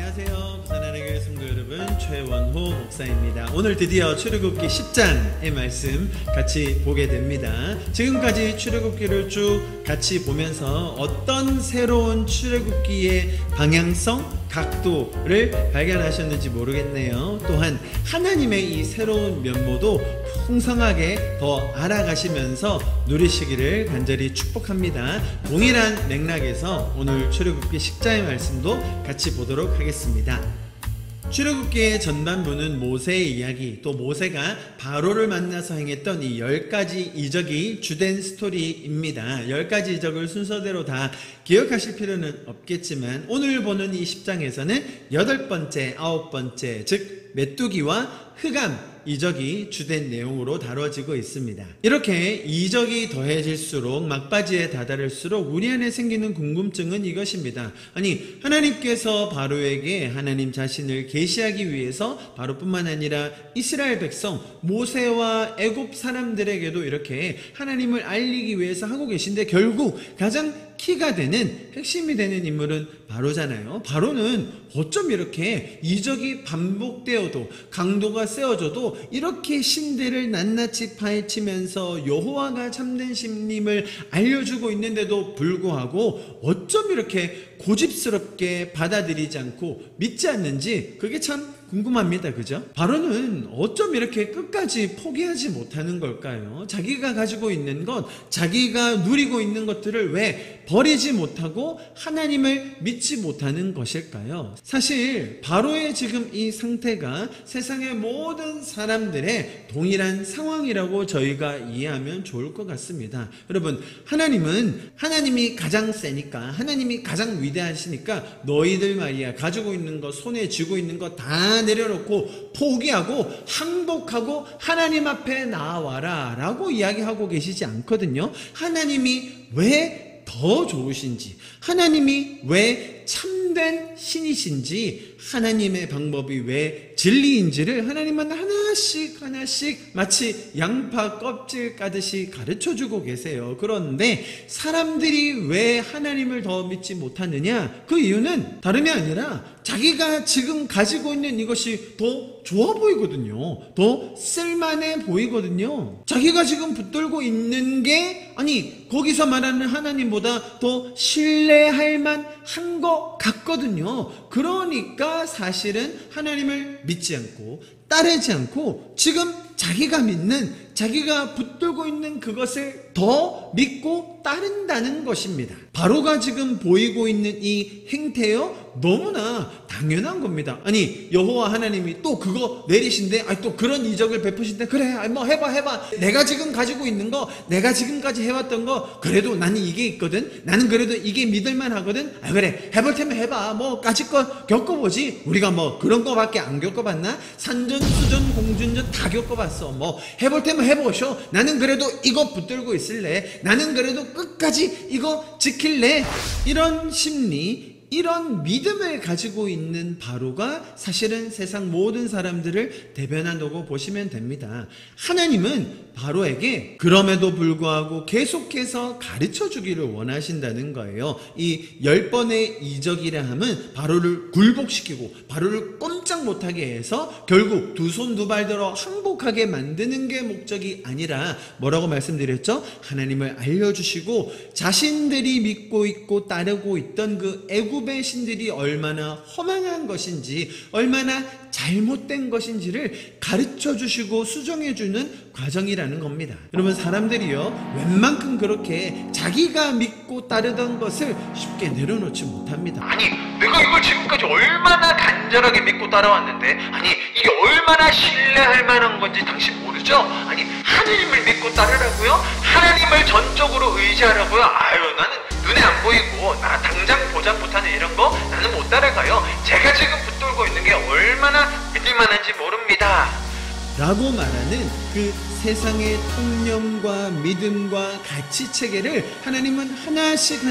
안녕하세요. 부산하나교회 성도 여러분, 최원호 목사입니다. 오늘 드디어 출애굽기 10장의 말씀 같이 보게 됩니다. 지금까지 출애굽기를 쭉 같이 보면서 어떤 새로운 출애굽기의 방향성, 각도를 발견하셨는지 모르겠네요. 또한 하나님의 이 새로운 면모도 풍성하게 더 알아가시면서 누리시기를 간절히 축복합니다. 동일한 맥락에서 오늘 출애굽기 10장의 말씀도 같이 보도록 하겠습니다. 출애굽기의 전반부는 모세의 이야기, 또 모세가 바로를 만나서 행했던 이 10가지 이적이 주된 스토리입니다. 10가지 이적을 순서대로 다 기억하실 필요는 없겠지만 오늘 보는 이 10장에서는 8번째, 9번째, 즉 메뚜기와 흑암 이적이 주된 내용으로 다뤄지고 있습니다. 이렇게 이적이 더해질수록 막바지에 다다를수록 우리 안에 생기는 궁금증은 이것입니다. 아니, 하나님께서 바로에게 하나님 자신을 계시하기 위해서 바로뿐만 아니라 이스라엘 백성 모세와 애굽 사람들에게도 이렇게 하나님을 알리기 위해서 하고 계신데 결국 가장 키가 되는, 핵심이 되는 인물은 바로잖아요. 바로는 어쩜 이렇게 이적이 반복되어도, 강도가 세워져도 이렇게 신들을 낱낱이 파헤치면서 여호와가 참된 신님을 알려주고 있는데도 불구하고 어쩜 이렇게 고집스럽게 받아들이지 않고 믿지 않는지, 그게 참 궁금합니다. 그죠? 바로는 어쩜 이렇게 끝까지 포기하지 못하는 걸까요? 자기가 가지고 있는 것, 자기가 누리고 있는 것들을 왜 버리지 못하고 하나님을 믿지 못하는 것일까요? 사실 바로의 지금 이 상태가 세상의 모든 사람들의 동일한 상황이라고 저희가 이해하면 좋을 것 같습니다. 여러분, 하나님이 가장 세니까, 하나님이 가장 위대하시니까 너희들 말이야, 가지고 있는 것, 손에 쥐고 있는 것 다 내려놓고 포기하고 항복하고 하나님 앞에 나와라 라고 이야기하고 계시지 않거든요. 하나님이 왜 더 좋으신지, 하나님이 왜 참된 신이신지, 하나님의 방법이 왜 진리인지를 하나님은 하나씩 마치 양파 껍질 까듯이 가르쳐주고 계세요. 그런데 사람들이 왜 하나님을 더 믿지 못하느냐? 그 이유는 다름이 아니라 자기가 지금 가지고 있는 이것이 더 좋아 보이거든요. 더 쓸만해 보이거든요. 자기가 지금 붙들고 있는 게, 아니, 거기서 말하는 하나님보다 더 신뢰할 만한 것 같거든요. 그러니까 사실은 하나님을 믿지 않고 따르지 않고 지금 자기가 믿는, 자기가 붙들고 있는 그것을 더 믿고 따른다는 것입니다. 바로가 지금 보이고 있는 이 행태요, 너무나 당연한 겁니다. 아니, 여호와 하나님이 또 그거 내리신데, 아니 또 그런 이적을 베푸신데, 그래, 아니 뭐 해봐. 내가 지금 가지고 있는 거, 내가 지금까지 해왔던 거, 그래도 나는 이게 있거든. 나는 그래도 이게 믿을만 하거든. 아 그래, 해볼 테면 해봐. 뭐 까짓 거 겪어보지. 우리가 뭐 그런 거밖에 안 겪어봤나? 산전, 수전, 공준전 다 겪어봤어. 뭐 해볼 테면 해보쇼. 나는 그래도 이거 붙들고 있을래. 나는 그래도 끝까지 이거 지킬래. 이런 심리, 이런 믿음을 가지고 있는 바로가 사실은 세상 모든 사람들을 대변한다고 보시면 됩니다. 하나님은 바로에게 그럼에도 불구하고 계속해서 가르쳐 주기를 원하신다는 거예요. 이 10번의 이적이라 함은 바로를 굴복시키고 바로를 꼼짝 못하게 해서 결국 두 손 두 발 들어 항복하게 만드는 게 목적이 아니라 뭐라고 말씀드렸죠? 하나님을 알려주시고 자신들이 믿고 있고 따르고 있던 그 애굽의 신들이 얼마나 허망한 것인지, 얼마나 잘못된 것인지를 가르쳐 주시고 수정해 주는 과정이라는 겁니다. 여러분, 사람들이요, 웬만큼 그렇게 자기가 믿고 따르던 것을 쉽게 내려놓지 못합니다. 아니, 내가 이걸 지금까지 얼마나 간절하게 믿고 따라왔는데, 아니 이게 얼마나 신뢰할 만한 건지 당신 모르죠? 아니, 하나님을 믿고 따르라고요? 하나님을 전적으로 의지하라고요? 아유, 나는 눈에 안 보이고 나 당장 보장 못하는 이런 거 나는 못 따라가요. 제가 지금 붙들고 있는 게 얼마나 믿을만한지 모릅니다 라고 말하는 그 세상의 통념과 믿음과 가치체계를 하나님은 하나씩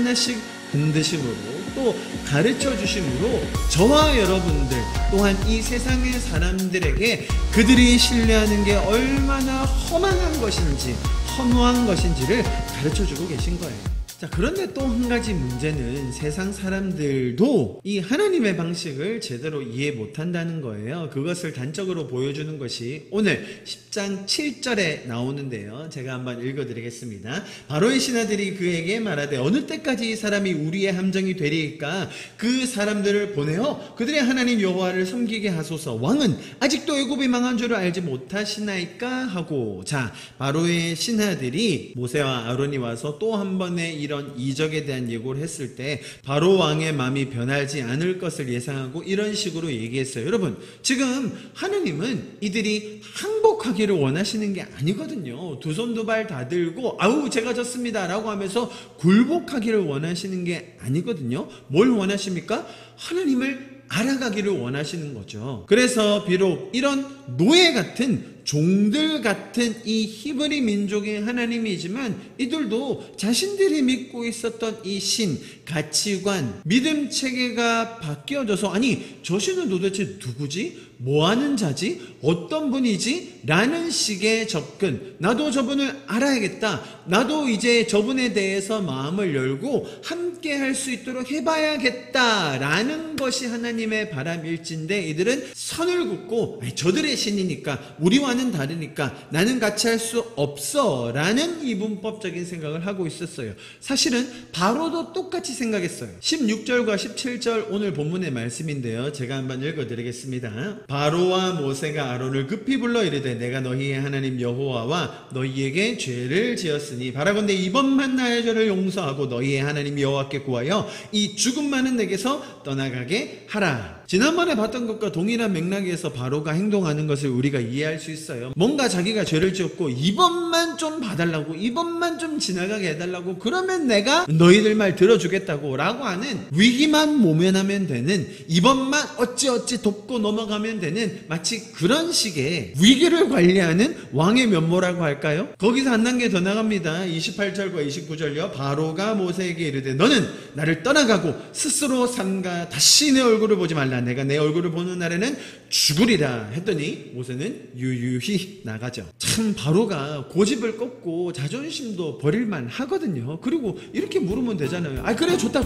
흔드심으로 또 가르쳐 주심으로 저와 여러분들 또한 이 세상의 사람들에게 그들이 신뢰하는 게 얼마나 허망한 것인지, 허무한 것인지를 가르쳐 주고 계신 거예요. 자, 그런데 또 한 가지 문제는 세상 사람들도 이 하나님의 방식을 제대로 이해 못한다는 거예요. 그것을 단적으로 보여주는 것이 오늘 10장 7절에 나오는데요. 제가 한번 읽어드리겠습니다. 바로의 신하들이 그에게 말하되 어느 때까지 이 사람이 우리의 함정이 되리이까? 그 사람들을 보내어 그들의 하나님 여호와를 섬기게 하소서. 왕은 아직도 애굽이 망한 줄을 알지 못하시나이까? 하고, 자, 바로의 신하들이 모세와 아론이 와서 또 한 번의 이런 이적에 대한 예고를 했을 때 바로 왕의 마음이 변하지 않을 것을 예상하고 이런 식으로 얘기했어요. 여러분, 지금 하느님은 이들이 항복하기를 원하시는 게 아니거든요. 두 손 두 발 다 들고 아우 제가 졌습니다 라고 하면서 굴복하기를 원하시는 게 아니거든요. 뭘 원하십니까? 하느님을 알아가기를 원하시는 거죠. 그래서 비록 이런 노예 같은 종들 같은 이 히브리 민족의 하나님이지만 이들도 자신들이 믿고 있었던 이 신, 가치관, 믿음 체계가 바뀌어져서 아니 저 신은 도대체 누구지? 뭐하는 자지? 어떤 분이지? 라는 식의 접근. 나도 저분을 알아야겠다. 나도 이제 저분에 대해서 마음을 열고 함께 할 수 있도록 해봐야겠다 라는 것이 하나님의 바람일진데 이들은 선을 긋고 저들의 신이니까 우리와는 다르니까 나는 같이 할 수 없어 라는 이분법적인 생각을 하고 있었어요. 사실은 바로도 똑같이 생각했어요. 16절과 17절 오늘 본문의 말씀인데요. 제가 한번 읽어드리겠습니다. 바로와 모세가 아론을 급히 불러 이르되 내가 너희의 하나님 여호와와 너희에게 죄를 지었으니 바라건대 이번만 나의 죄를 용서하고 너희의 하나님 여호와께 구하여 이 죽음 많은 내게서 떠나가게 하라. 지난번에 봤던 것과 동일한 맥락에서 바로가 행동하는 것을 우리가 이해할 수 있어요. 뭔가 자기가 죄를 지었고 이번만 좀 봐달라고, 이번만 좀 지나가게 해달라고, 그러면 내가 너희들 말 들어주겠다고 라고 하는, 위기만 모면하면 되는, 이번만 어찌어찌 돕고 넘어가면 되는 마치 그런 식의 위기를 관리하는 왕의 면모라고 할까요? 거기서 한 단계 더 나갑니다. 28절과 29절요. 바로가 모세에게 이르되 너는 나를 떠나가고 스스로 삼가 다시 내 얼굴을 보지 말라. 내가 내 얼굴을 보는 날에는 죽으리라 했더니 모세는 유유히 나가죠. 참 바로가 고집을 꺾고 자존심도 버릴만 하거든요. 그리고 이렇게 물으면 되잖아요. 아 그래 좋다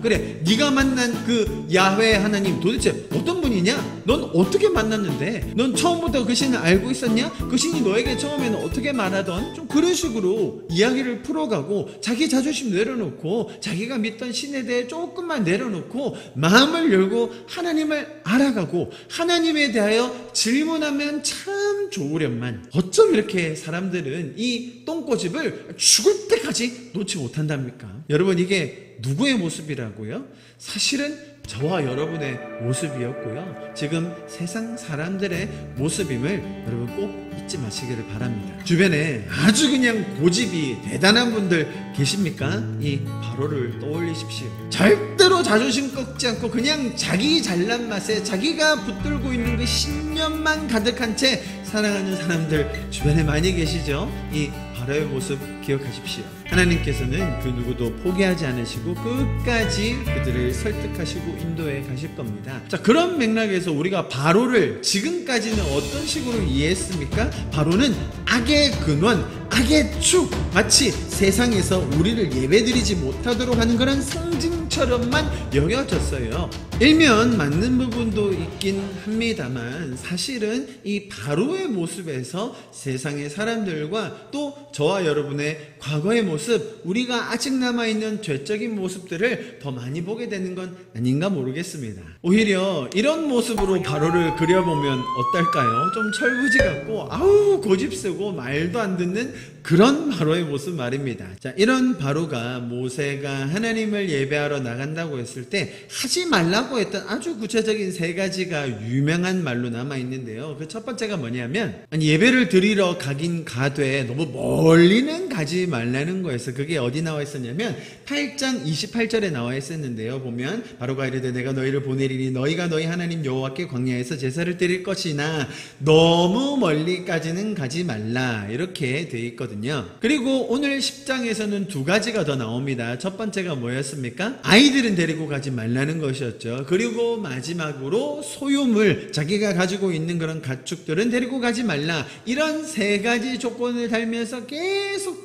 그래 네가 만난 그 야훼 하나님 도대체 어떤 분이냐? 넌 어떻게 만났는데? 넌 처음부터 그 신을 알고 있었냐? 그 신이 너에게 처음에는 어떻게 말하던? 좀 그런 식으로 이야기를 풀어가고 자기 자존심 내려놓고 자기가 믿던 신에 대해 조금만 내려놓고 마음을 열고 하나님을 알아가고 하나님에 대하여 질문하면 참 좋으련만 어쩜 이렇게 사람들은 이 똥꼬집을 죽을 때까지 놓지 못한답니까? 여러분 이게 누구의 모습이라고요? 사실은 저와 여러분의 모습이었고요. 지금 세상 사람들의 모습임을 여러분 꼭 잊지 마시기를 바랍니다. 주변에 아주 그냥 고집이 대단한 분들 계십니까? 이 바로를 떠올리십시오. 절대로 자존심 꺾지 않고 그냥 자기 잘난 맛에 자기가 붙들고 있는 그 신념만 가득한 채 살아가는 사람들 주변에 많이 계시죠? 이 바로의 모습 기억하십시오. 하나님께서는 그 누구도 포기하지 않으시고 끝까지 그들을 설득하시고 인도해 가실 겁니다. 자, 그런 맥락에서 우리가 바로를 지금까지는 어떤 식으로 이해했습니까? 바로는 악의 근원, 악의 축, 마치 세상에서 우리를 예배드리지 못하도록 하는 그런 상징처럼만 여겨졌어요. 일면 맞는 부분도 있긴 합니다만 사실은 이 바로의 모습에서 세상의 사람들과 또 저와 여러분의 과거의 모습, 우리가 아직 남아있는 죄적인 모습들을 더 많이 보게 되는 건 아닌가 모르겠습니다. 오히려 이런 모습으로 바로를 그려보면 어떨까요? 좀 철부지 같고 아우 고집세고 말도 안 듣는 그런 바로의 모습 말입니다. 자, 이런 바로가 모세가 하나님을 예배하러 나간다고 했을 때 하지 말라고 했던 아주 구체적인 세 가지가 유명한 말로 남아있는데요. 그 첫 번째가 뭐냐면 예배를 드리러 가긴 가되 너무 멀리는 가지 말라는 거였어요. 그게 어디 나와 있었냐면 8장 28절에 나와 있었는데요. 보면 바로가 이르되 내가 너희를 보내리니 너희가 너희 하나님 여호와께 광야에서 제사를 드릴 것이나 너무 멀리까지는 가지 말라 이렇게 돼 있거든요. 있거든요. 그리고 오늘 10장에서는 두 가지가 더 나옵니다. 첫 번째가 뭐였습니까? 아이들은 데리고 가지 말라는 것이었죠. 그리고 마지막으로 소유물, 자기가 가지고 있는 그런 가축들은 데리고 가지 말라. 이런 세 가지 조건을 달면서 계속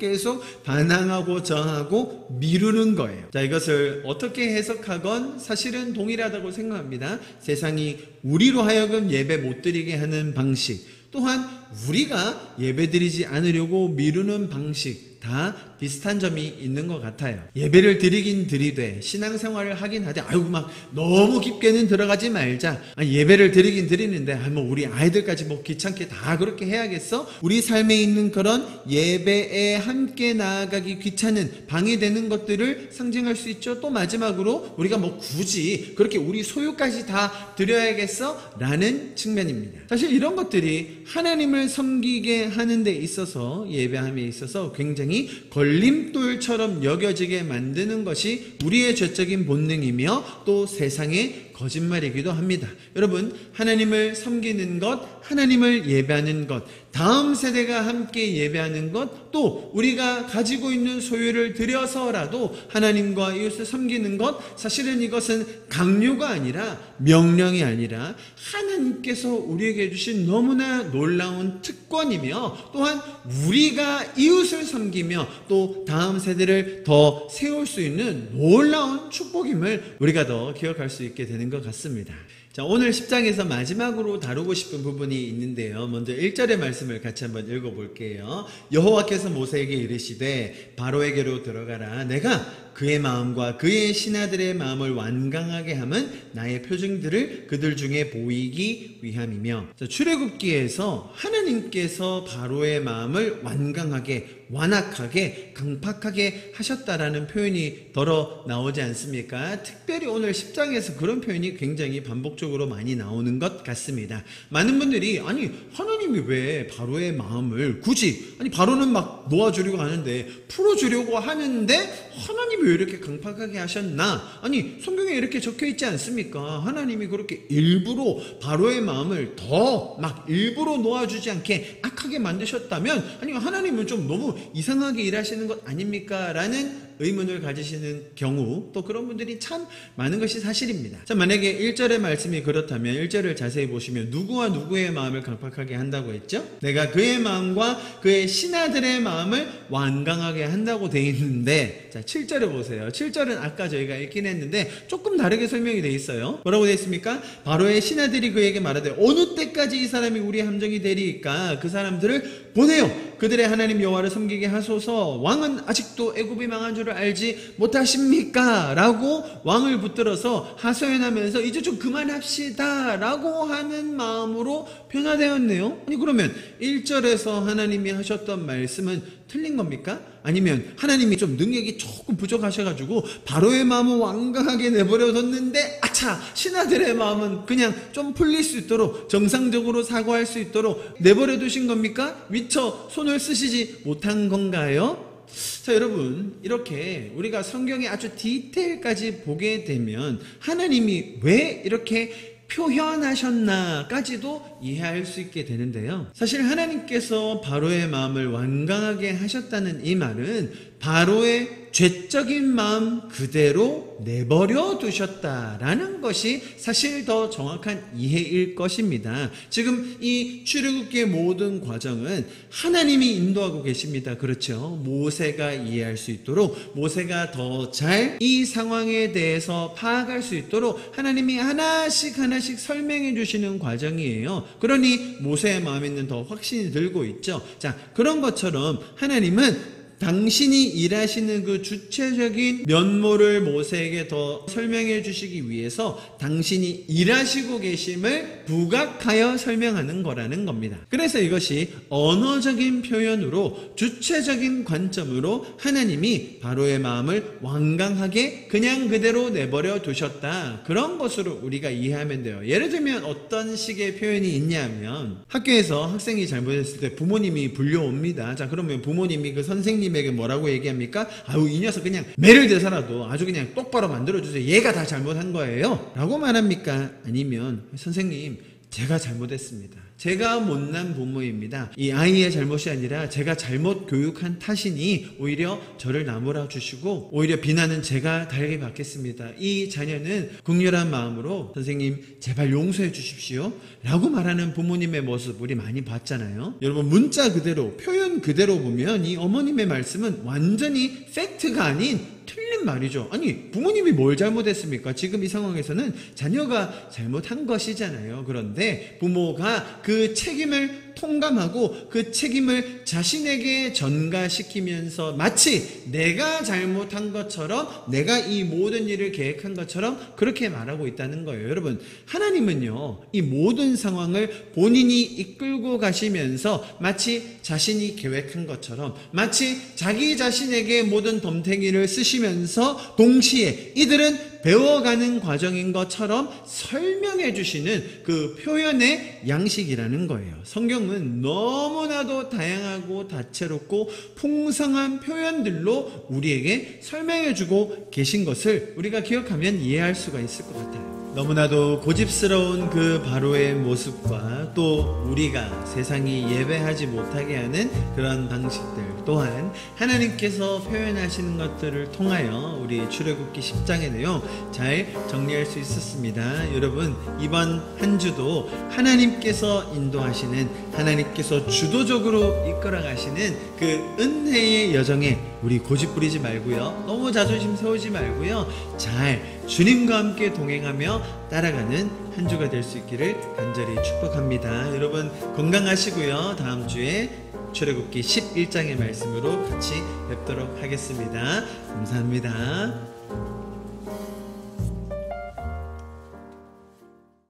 반항하고 저항하고 미루는 거예요. 자, 이것을 어떻게 해석하건 사실은 동일하다고 생각합니다. 세상이 우리로 하여금 예배 못 드리게 하는 방식, 또한 우리가 예배드리지 않으려고 미루는 방식, 다 비슷한 점이 있는 것 같아요. 예배를 드리긴 드리되 신앙생활을 하긴 하되 막 너무 깊게는 들어가지 말자. 예배를 드리긴 드리는데 뭐 우리 아이들까지 뭐 귀찮게 다 그렇게 해야겠어? 우리 삶에 있는 그런 예배에 함께 나아가기 귀찮은 방해되는 것들을 상징할 수 있죠. 또 마지막으로 우리가 뭐 굳이 그렇게 우리 소유까지 다 드려야겠어? 라는 측면입니다. 사실 이런 것들이 하나님을 섬기게 하는 데 있어서, 예배함에 있어서 굉장히 걸림돌처럼 여겨지게 만드는 것이 우리의 죄적인 본능이며 또 세상의 거짓말이기도 합니다. 여러분, 하나님을 섬기는 것, 하나님을 예배하는 것, 다음 세대가 함께 예배하는 것, 또 우리가 가지고 있는 소유를 들여서라도 하나님과 이웃을 섬기는 것, 사실은 이것은 강요가 아니라, 명령이 아니라 하나님께서 우리에게 주신 너무나 놀라운 특권이며, 또한 우리가 이웃을 섬기며 또 다음 세대를 더 세울 수 있는 놀라운 축복임을 우리가 더 기억할 수 있게 되는 것 같습니다. 자, 오늘 10장에서 마지막으로 다루고 싶은 부분이 있는데요. 먼저 1절의 말씀을 같이 한번 읽어볼게요. 여호와께서 모세에게 이르시되 바로에게로 들어가라. 내가 그의 마음과 그의 신하들의 마음을 완강하게 함은 나의 표징들을 그들 중에 보이기 위함이며. 자, 출애굽기에서 하나님께서 바로의 마음을 완강하게, 완악하게, 강팍하게 하셨다라는 표현이 더러 나오지 않습니까? 특별히 오늘 10장에서 그런 표현이 굉장히 반복적으로 많이 나오는 것 같습니다. 많은 분들이 하나님이 왜 바로의 마음을 굳이, 바로는 막 놓아주려고 하는데 풀어주려고 하는데 하나님이 왜 이렇게 강팍하게 하셨나? 성경에 이렇게 적혀있지 않습니까? 하나님이 그렇게 일부러 바로의 마음을 더 일부러 놓아주지 않게 악하게 만드셨다면 하나님은 좀 너무 이상하게 일하시는 것 아닙니까? 라는 의문을 가지시는 경우, 또 그런 분들이 참 많은 것이 사실입니다. 자, 만약에 1절의 말씀이 그렇다면 1절을 자세히 보시면 누구와 누구의 마음을 강팍하게 한다고 했죠? 내가 그의 마음과 그의 신하들의 마음을 완강하게 한다고 돼 있는데, 자, 7절을 보세요. 7절은 아까 저희가 읽긴 했는데 조금 다르게 설명이 돼 있어요. 뭐라고 돼 있습니까? 바로의 신하들이 그에게 말하되 어느 때까지 이 사람이 우리의 함정이 되리이까? 그 사람들을 보내요. 그들의 하나님 여호와를 섬기게 하소서. 왕은 아직도 애굽이 망한 줄을 알지 못하십니까? 라고 왕을 붙들어서 하소연하면서 이제 좀 그만합시다 라고 하는 마음으로 변화되었네요. 그러면 1절에서 하나님이 하셨던 말씀은 틀린 겁니까? 아니면 하나님이 좀 능력이 조금 부족하셔가지고 바로의 마음은 완강하게 내버려뒀는데 신하들의 마음은 그냥 좀 풀릴 수 있도록, 정상적으로 사고할 수 있도록 내버려두신 겁니까? 미처 손을 쓰시지 못한 건가요? 자, 여러분, 이렇게 우리가 성경의 아주 디테일까지 보게 되면 하나님이 왜 이렇게 표현하셨나까지도 이해할 수 있게 되는데요. 사실 하나님께서 바로의 마음을 완강하게 하셨다는 이 말은 바로의 죄적인 마음 그대로 내버려 두셨다라는 것이 사실 더 정확한 이해일 것입니다. 지금 이 출애굽기의 모든 과정은 하나님이 인도하고 계십니다. 그렇죠? 모세가 이해할 수 있도록, 모세가 더 잘 이 상황에 대해서 파악할 수 있도록 하나님이 하나씩 설명해 주시는 과정이에요. 그러니 모세의 마음에는 더 확신이 들고 있죠. 자, 그런 것처럼 하나님은 당신이 일하시는 그 주체적인 면모를 모세에게 더 설명해 주시기 위해서 당신이 일하시고 계심을 부각하여 설명하는 거라는 겁니다. 그래서 이것이 언어적인 표현으로, 주체적인 관점으로 하나님이 바로의 마음을 완강하게 그냥 그대로 내버려 두셨다, 그런 것으로 우리가 이해하면 돼요. 예를 들면 어떤 식의 표현이 있냐면, 학교에서 학생이 잘못했을 때 부모님이 불려옵니다. 자, 그러면 부모님이 그 선생님에게 뭐라고 얘기합니까? 이 녀석 그냥 매를 대서라도 아주 그냥 똑바로 만들어주세요. 얘가 다 잘못한 거예요 라고 말합니까? 아니면 선생님, 제가 잘못했습니다. 제가 못난 부모입니다. 이 아이의 잘못이 아니라 제가 잘못 교육한 탓이니 오히려 저를 나무라 주시고 오히려 비난은 제가 달게 받겠습니다. 이 자녀는 국률한 마음으로 선생님 제발 용서해 주십시오 라고 말하는 부모님의 모습 우리 많이 봤잖아요. 여러분 문자 그대로 표현 그대로 보면 이 어머님의 말씀은 완전히 팩트가 아닌 틀린 말이죠. 아니 부모님이 뭘 잘못했습니까? 지금 이 상황에서는 자녀가 잘못한 것이잖아요. 그런데 부모가 그 책임을 통감하고 그 책임을 자신에게 전가시키면서 마치 내가 잘못한 것처럼 내가 이 모든 일을 계획한 것처럼 그렇게 말하고 있다는 거예요. 여러분 하나님은요 이 모든 상황을 본인이 이끌고 가시면서 마치 자신이 계획한 것처럼 마치 자기 자신에게 모든 덤탱이를 쓰시면서 동시에 이들은 배워가는 과정인 것처럼 설명해 주시는 그 표현의 양식이라는 거예요. 성경은 너무나도 다양하고 다채롭고 풍성한 표현들로 우리에게 설명해 주고 계신 것을 우리가 기억하면 이해할 수가 있을 것 같아요. 너무나도 고집스러운 그 바로의 모습과 또 우리가 세상이 예배하지 못하게 하는 그런 방식들 또한 하나님께서 표현하시는 것들을 통하여 우리 출애굽기 10장의 내용 잘 정리할 수 있었습니다. 여러분 이번 한 주도 하나님께서 인도하시는 하나님께서 주도적으로 이끌어 가시는 그 은혜의 여정에 우리 고집 부리지 말고요. 너무 자존심 세우지 말고요. 잘 주님과 함께 동행하며 따라가는 한 주가 될 수 있기를 간절히 축복합니다. 여러분 건강하시고요. 다음 주에 출애굽기 11장의 말씀으로 같이 뵙도록 하겠습니다. 감사합니다.